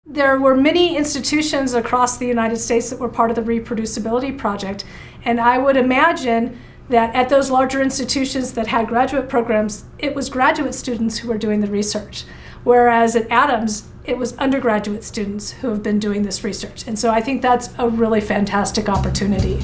There were many institutions across the United States that were part of the reproducibility project, and I would imagine that at those larger institutions that had graduate programs, it was graduate students who were doing the research, whereas at Adams, it was undergraduate students who have been doing this research. And so I think that's a really fantastic opportunity.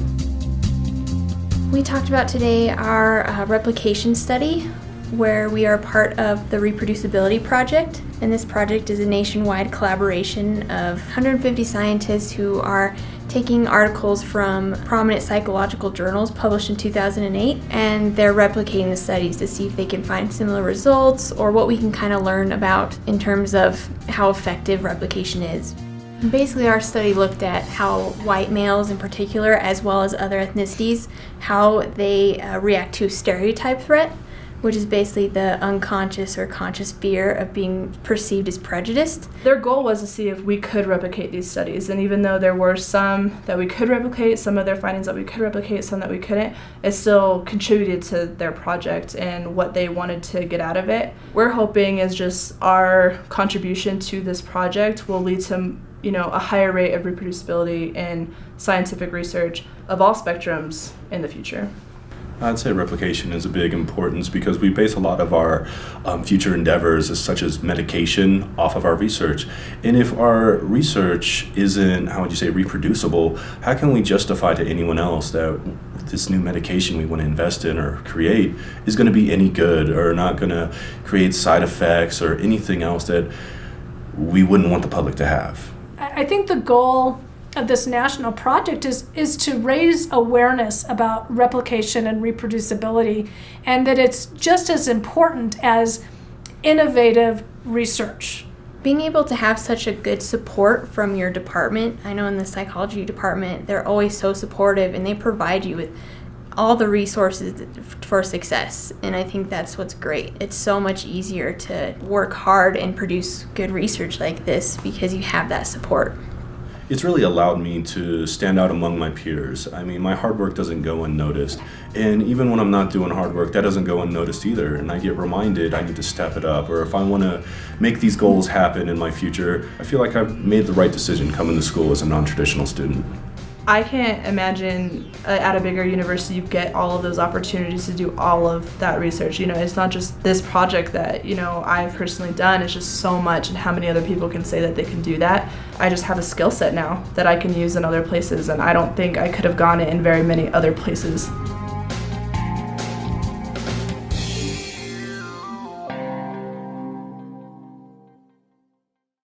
We talked about today our replication study, where we are part of the reproducibility project. And this project is a nationwide collaboration of 150 scientists who are taking articles from prominent psychological journals published in 2008, and they're replicating the studies to see if they can find similar results or what we can kind of learn about in terms of how effective replication is. Basically, our study looked at how white males in particular, as well as other ethnicities, how they react to stereotype threat, which is basically the unconscious or conscious fear of being perceived as prejudiced. Their goal was to see if we could replicate these studies, and even though there were some that we could replicate, some of their findings that we could replicate, some that we couldn't, it still contributed to their project and what they wanted to get out of it. We're hoping is just our contribution to this project will lead to a higher rate of reproducibility in scientific research of all spectrums in the future. I'd say replication is a big importance because we base a lot of our future endeavors, such as medication, off of our research. And if our research isn't, reproducible, how can we justify to anyone else that this new medication we want to invest in or create is going to be any good or not going to create side effects or anything else that we wouldn't want the public to have? I think the goal of this national project is to raise awareness about replication and reproducibility, and that it's just as important as innovative research. Being able to have such a good support from your department, I know in the psychology department, they're always so supportive and they provide you with all the resources for success, and I think that's what's great. It's so much easier to work hard and produce good research like this because you have that support. It's really allowed me to stand out among my peers. I mean, my hard work doesn't go unnoticed. And even when I'm not doing hard work, that doesn't go unnoticed either. And I get reminded I need to step it up. Or if I want to make these goals happen in my future, I feel like I've made the right decision coming to school as a non-traditional student. I can't imagine at a bigger university you get all of those opportunities to do all of that research. It's not just this project that, I've personally done. It's just so much, and how many other people can say that they can do that. I just have a skill set now that I can use in other places, and I don't think I could have gone in very many other places.